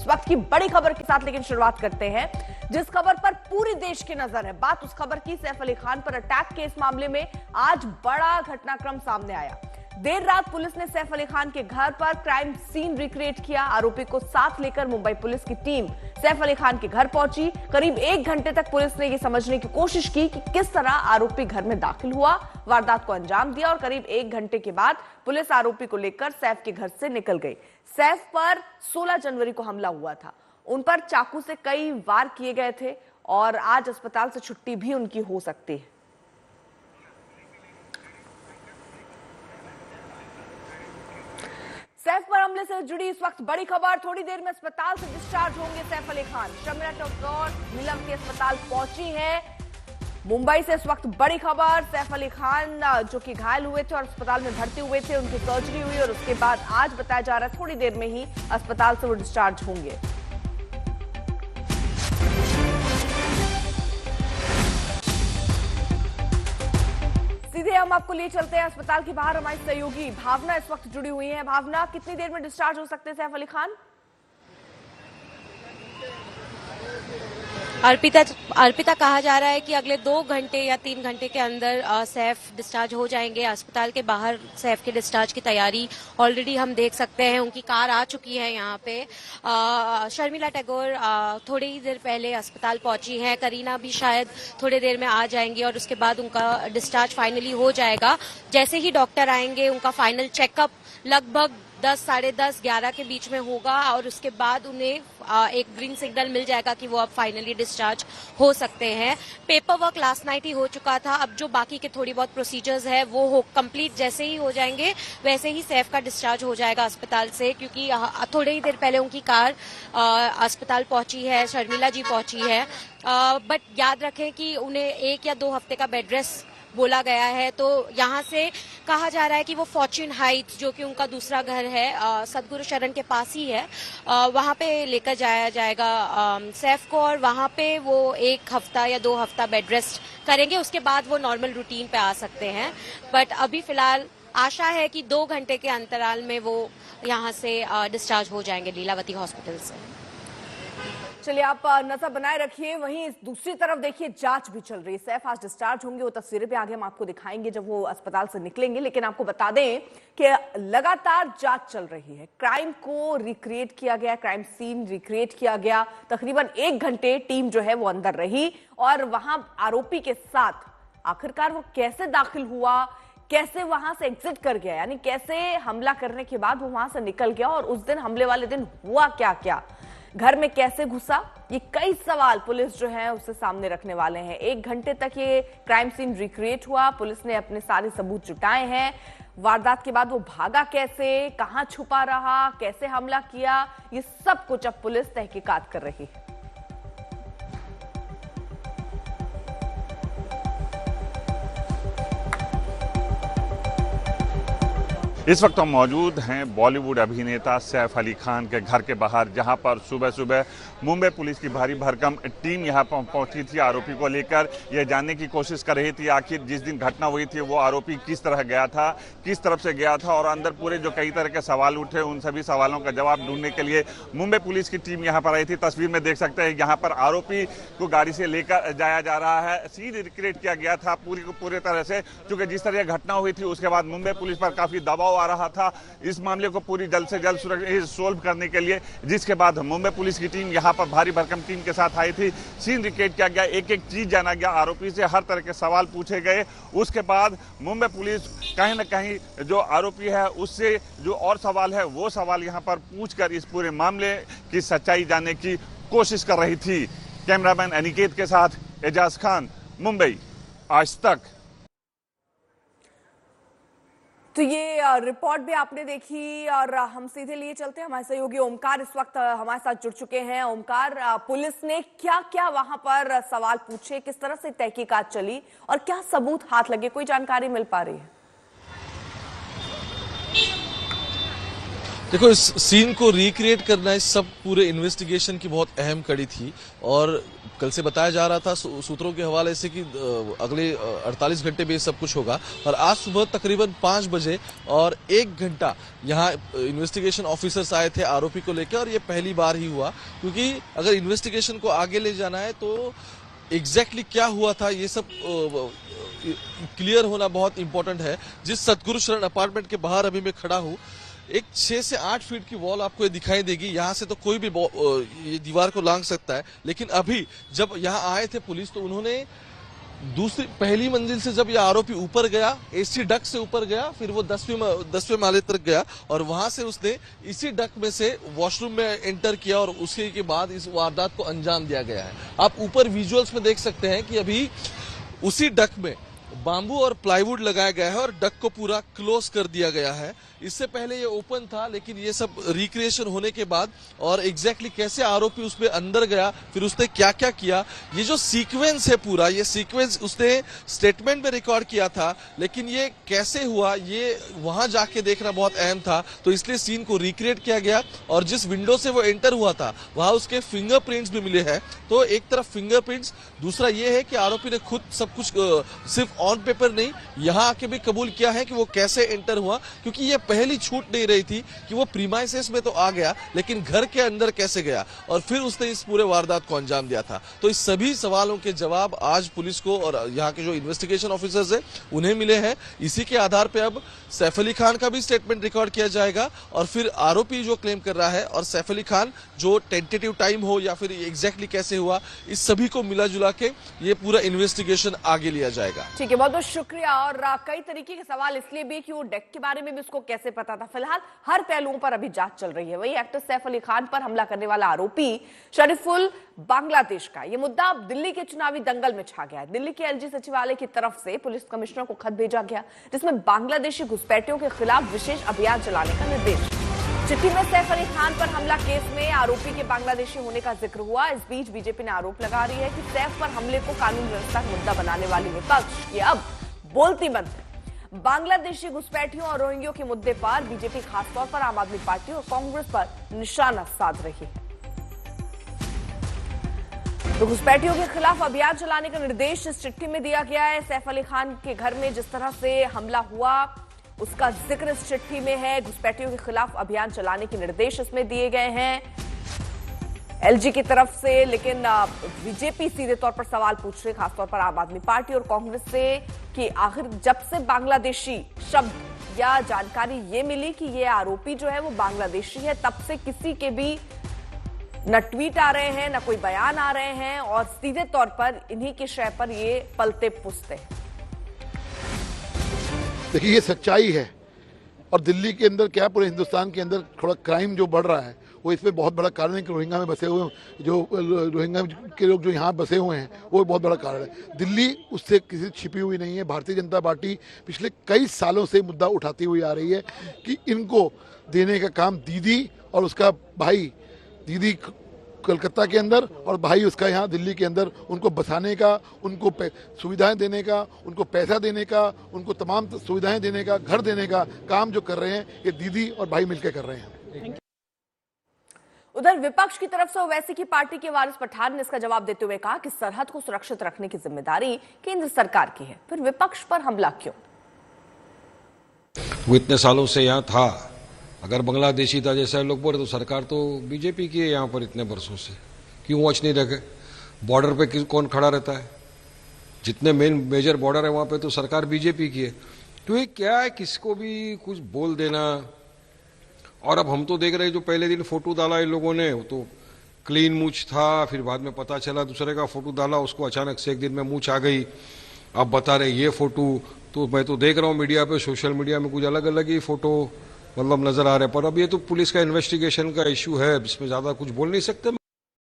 इस वक्त की बड़ी खबर के साथ लेकिन शुरुआत करते हैं, जिस खबर पर पूरी देश की नजर है। बात उस खबर की सैफ अली खान पर अटैक के इस मामले में आज बड़ा घटनाक्रम सामने आया। देर रात पुलिस ने सैफ अली खान के घर पर क्राइम सीन रिक्रिएट किया। आरोपी को साथ लेकर मुंबई पुलिस की टीम सैफ अली खान के घर पहुंची। करीब 1 घंटे तक पुलिस ने यह समझने की कोशिश की कि किस तरह आरोपी घर में दाखिल हुआ, वारदात को अंजाम दिया और करीब 1 घंटे के बाद पुलिस आरोपी को लेकर सैफ के घर से निकल गई। सैफ पर 16 जनवरी को हमला हुआ था। उन पर चाकू से कई वार किए गए थे और आज अस्पताल से छुट्टी भी उनकी हो सकती है। सैफ पर हमले से जुड़ी इस वक्त बड़ी खबर। थोड़ी देर में अस्पताल से डिस्चार्ज होंगे सैफ अली खान। शर्मिला टैगोर नीलम के अस्पताल पहुंची हैं। मुंबई से इस वक्त बड़ी खबर। सैफ अली खान जो कि घायल हुए थे और अस्पताल में भर्ती हुए थे, उनकी सर्जरी हुई और उसके बाद आज बताया जा रहा है थोड़ी देर में ही अस्पताल से वो डिस्चार्ज होंगे। सीधे हम आपको लिए चलते हैं अस्पताल के बाहर। हमारी सहयोगी भावना इस वक्त जुड़ी हुई है। भावना, कितनी देर में डिस्चार्ज हो सकते हैं सैफ अली खान? अर्पिता कहा जा रहा है कि अगले 2 घंटे या 3 घंटे के अंदर सैफ डिस्चार्ज हो जाएंगे। अस्पताल के बाहर सैफ के डिस्चार्ज की तैयारी ऑलरेडी हम देख सकते हैं। उनकी कार आ चुकी है यहाँ पे। शर्मिला टैगोर थोड़ी ही देर पहले अस्पताल पहुंची हैं। करीना भी शायद थोड़ी देर में आ जाएंगी और उसके बाद उनका डिस्चार्ज फाइनली हो जाएगा। जैसे ही डॉक्टर आएंगे उनका फाइनल चेकअप लगभग 10, साढ़े 10, 11 के बीच में होगा और उसके बाद उन्हें एक ग्रीन सिग्नल मिल जाएगा कि वो अब फाइनली डिस्चार्ज हो सकते हैं। पेपर वर्क लास्ट नाइट ही हो चुका था। अब जो बाकी के थोड़ी बहुत प्रोसीजर्स है वो हो कंप्लीट जैसे ही हो जाएंगे वैसे ही सैफ का डिस्चार्ज हो जाएगा अस्पताल से, क्योंकि थोड़ी ही देर पहले उनकी कार अस्पताल पहुंची है, शर्मिला जी पहुंची है। बट याद रखें कि उन्हें 1 या 2 हफ्ते का बेड रेस्ट बोला गया है। तो यहाँ से कहा जा रहा है कि वो फॉर्च्यून हाइट्स, जो कि उनका दूसरा घर है, सदगुरु शरण के पास ही है, वहाँ पे लेकर जाया जाएगा सैफ को और वहाँ पे वो 1 हफ्ता या 2 हफ्ता बेड रेस्ट करेंगे। उसके बाद वो नॉर्मल रूटीन पे आ सकते हैं। बट अभी फिलहाल आशा है कि 2 घंटे के अंतराल में वो यहाँ से डिस्चार्ज हो जाएंगे लीलावती हॉस्पिटल से। चलिए, आप नजर बनाए रखिए। वहीं दूसरी तरफ देखिए, जांच भी चल रही है। सैफ आज डिस्चार्ज होंगे, वो तस्वीरें भी आगे हम आपको दिखाएंगे जब वो अस्पताल से निकलेंगे। लेकिन आपको बता दें कि लगातार जांच चल रही है। क्राइम को रिक्रिएट किया गया, क्राइम सीन रिक्रिएट किया गया। तकरीबन 1 घंटे टीम जो है वो अंदर रही और वहां आरोपी के साथ आखिरकार वो कैसे दाखिल हुआ, कैसे वहां से एग्जिट कर गया, यानी कैसे हमला करने के बाद वो वहां से निकल गया और उस दिन हमले वाले दिन हुआ क्या क्या, घर में कैसे घुसा, ये कई सवाल पुलिस जो है उससे सामने रखने वाले हैं। 1 घंटे तक ये क्राइम सीन रिक्रिएट हुआ। पुलिस ने अपने सारे सबूत जुटाए हैं। वारदात के बाद वो भागा कैसे, कहां छुपा रहा, कैसे हमला किया, ये सब कुछ अब पुलिस तहकीकात कर रही है। इस वक्त हम मौजूद हैं बॉलीवुड अभिनेता सैफ अली खान के घर के बाहर, जहां पर सुबह सुबह मुंबई पुलिस की भारी भरकम टीम यहां पर पहुंची थी। आरोपी को लेकर यह जानने की कोशिश कर रही थी आखिर जिस दिन घटना हुई थी वो आरोपी किस तरह गया था, किस तरफ से गया था और अंदर पूरे जो कई तरह के सवाल उठे उन सभी सवालों का जवाब ढूंढने के लिए मुंबई पुलिस की टीम यहाँ पर आई थी। तस्वीर में देख सकते हैं यहाँ पर आरोपी को गाड़ी से लेकर जाया जा रहा है। सीन रिक्रिएट किया गया था पूरी तरह से, क्योंकि जिस तरह घटना हुई थी उसके बाद मुंबई पुलिस पर काफी दबाव आ रहा था इस मामले को पूरी जल्द से जल्द सोल्व करने के लिए, जिसके बाद मुंबई पुलिस की टीम यहां पर भारी भरकम टीम के साथ आई थी। सीन रिक्रिएट किया गया, एक एक चीज जाना गया, आरोपी से हर तरह के सवाल पूछे गए। उसके बाद मुंबई पुलिस कहीं ना कहीं जो आरोपी है उससे जो और सवाल है वो सवाल यहां पर पूछकर इस पूरे मामले की सच्चाई जानने की कोशिश कर रही थी। कैमरामैन अनिकेत के साथ एजाज खान, मुंबई, आज तक। तो ये रिपोर्ट भी आपने देखी और हम सीधे लिए चलते हैं। हमारे सहयोगी ओमकार इस वक्त हमारे साथ जुड़ चुके हैं। ओमकार, पुलिस ने क्या क्या वहां पर सवाल पूछे, किस तरह से तहकीकात चली और क्या सबूत हाथ लगे, कोई जानकारी मिल पा रही है? देखो, इस सीन को रिक्रिएट करना इस सब पूरे इन्वेस्टिगेशन की बहुत अहम कड़ी थी और कल से बताया जा रहा था सूत्रों के हवाले से कि अगले 48 घंटे में ये सब कुछ होगा, और आज सुबह तकरीबन 5 बजे और 1 घंटा यहाँ इन्वेस्टिगेशन ऑफिसर्स आए थे आरोपी को लेकर। और ये पहली बार ही हुआ, क्योंकि अगर इन्वेस्टिगेशन को आगे ले जाना है तो एग्जैक्टली क्या हुआ था ये सब क्लियर होना बहुत इंपॉर्टेंट है। जिस सतगुरु शरण अपार्टमेंट के बाहर अभी मैं खड़ा हूँ, एक 6 से 8 फीट की वॉल आपको ये दिखाई देगी। यहाँ से तो कोई भी ये दीवार को लांघ सकता है, लेकिन अभी जब यहाँ आए थे पुलिस तो उन्होंने पहली मंजिल से जब ये आरोपी ऊपर गया, एसी डक से ऊपर गया, फिर वो 10वें माले तक गया और वहां से उसने इसी डक में से वॉशरूम में एंटर किया और उसके के बाद इस वारदात को अंजाम दिया गया है। आप ऊपर विजुअल्स में देख सकते हैं कि अभी उसी डक में बांबू और प्लाईवुड लगाया गया है और डक को पूरा क्लोज कर दिया गया है। इससे पहले ये ओपन था, लेकिन ये सब रिक्रिएशन होने के बाद और एग्जैक्टली कैसे आरोपी उसमें अंदर गया, फिर उसने क्या क्या किया, ये जो सीक्वेंस है पूरा, ये सीक्वेंस उसने स्टेटमेंट में रिकॉर्ड किया था, लेकिन ये कैसे हुआ ये वहां जाके देखना बहुत अहम था। तो इसलिए सीन को रिक्रिएट किया गया और जिस विंडो से वो एंटर हुआ था वहां उसके फिंगरप्रिंट्स भी मिले हैं। तो एक तरफ फिंगरप्रिंट्स, दूसरा ये है कि आरोपी ने खुद सब कुछ सिर्फ ऑन पेपर नहीं, यहाँ आके भी कबूल किया है कि वो कैसे एंटर हुआ, क्योंकि ये पहली छूट नहीं रही थी कि वो प्रीमाइसेस में तो आ गया, लेकिन घर के अंदर कैसे गया और फिर उसने इस पूरे वारदात को अंजाम दिया था। तो इस सभी सवालों के जवाब आज पुलिस को और यहाँ के जो इन्वेस्टिगेशन ऑफिसर्स है उन्हें मिले हैं। इसी के आधार पर अब सैफ अली खान का भी स्टेटमेंट रिकॉर्ड किया जाएगा और फिर आरोपी जो क्लेम कर रहा है और सैफ अली खान जो टेंटेटिव टाइम हो या फिर एग्जैक्टली कैसे हुआ, इस सभी को मिला जुला के ये पूरा इन्वेस्टिगेशन आगे लिया जाएगा। ठीक है, बहुत बहुत शुक्रिया। और कई तरीके के सवाल इसलिए भी कि वो डेक के बारे में भी उसको कैसे पता था। फिलहाल हर पहलुओं पर अभी जांच चल रही है। वही एक्टर सैफ अली खान पर हमला करने वाला आरोपी शरीफुल बांग्लादेश का ये मुद्दा अब दिल्ली के चुनावी दंगल में छा गया है। दिल्ली के एलजी सचिवालय की तरफ से पुलिस कमिश्नर को खत भेजा गया जिसमें बांग्लादेशी घुसपैठियों के खिलाफ विशेष अभियान चलाने का निर्देश। चिट्ठी में सैफ अली खान पर हमला केस में आरोपी के बांग्लादेशी होने का जिक्र हुआ। इस बीच बीजेपी ने आरोप लगा रही है कि सैफ पर हमले को कानून व्यवस्था का मुद्दा बनाने वाली विपक्ष ये अब बोलती बंद है। बांग्लादेशी घुसपैठियों और रोहिंग्यों के मुद्दे पर बीजेपी खासतौर पर आम आदमी पार्टी और कांग्रेस पर निशाना साध रही है। तो घुसपैठियों के खिलाफ अभियान चलाने का निर्देश इस चिट्ठी में दिया गया है। सैफ अली खान के घर में जिस तरह से हमला हुआ उसका जिक्र इस चिट्ठी में है। घुसपैठियों के खिलाफ अभियान चलाने के निर्देश इसमें दिए गए हैं एलजी की तरफ से। लेकिन बीजेपी सीधे तौर पर सवाल पूछ रही है, खासतौर पर आम आदमी पार्टी और कांग्रेस से, कि आखिर जब से बांग्लादेशी शब्द या जानकारी ये मिली कि ये आरोपी जो है वो बांग्लादेशी है, तब से किसी के भी न ट्वीट आ रहे हैं, न कोई बयान आ रहे हैं और सीधे तौर पर इन्हीं के शय पर ये पलते पुसते हैं। देखिए, ये सच्चाई है और दिल्ली के अंदर क्या पूरे हिंदुस्तान के अंदर थोड़ा क्राइम जो बढ़ रहा है वो इसमें बहुत बड़ा कारण है कि रोहिंग्या में बसे हुए जो रोहिंग्या के लोग जो यहाँ बसे हुए हैं वो बहुत बड़ा कारण है। दिल्ली उससे किसी छिपी हुई नहीं है। भारतीय जनता पार्टी पिछले कई सालों से मुद्दा उठाती हुई आ रही है कि इनको देने का काम दीदी और उसका भाई, दीदी कलकत्ता के अंदर और भाई उसका यहाँ दिल्ली के अंदर, उनको बसाने का, उनको सुविधाएं देने का, उनको पैसा देने का, उनको तमाम सुविधाएं देने का, घर देने का काम जो कर रहे हैं ये दीदी और भाई मिलकर कर रहे हैं। उधर विपक्ष की तरफ से ओवैसी की पार्टी के वारिस पठान ने इसका जवाब देते हुए कहा कि सरहद को सुरक्षित रखने की जिम्मेदारी केंद्र सरकार की है, फिर विपक्ष पर हमला क्यों? वो इतने सालों से यहाँ था, अगर बांग्लादेशी था जैसा लोग बोले तो सरकार तो बीजेपी की है यहाँ पर इतने वर्षों से, क्यों वॉच नहीं रखे? बॉर्डर पे कौन खड़ा रहता है? जितने मेजर बॉर्डर है वहाँ पे तो सरकार बीजेपी की है। तो ये क्या है, किसको भी कुछ बोल देना। और अब हम तो देख रहे हैं जो पहले दिन फोटो डाला इन लोगों ने वो तो क्लीन मूछ था, फिर बाद में पता चला दूसरे का फोटो डाला, उसको अचानक से एक दिन में मूछ आ गई। अब बता रहे ये फोटो, तो मैं तो देख रहा हूँ मीडिया पे, सोशल मीडिया में कुछ अलग अलग ही फोटो मतलब नजर आ रहे हैं। पर अब ये तो पुलिस का इन्वेस्टिगेशन का इश्यू है, इसमें ज्यादा कुछ बोल नहीं सकते।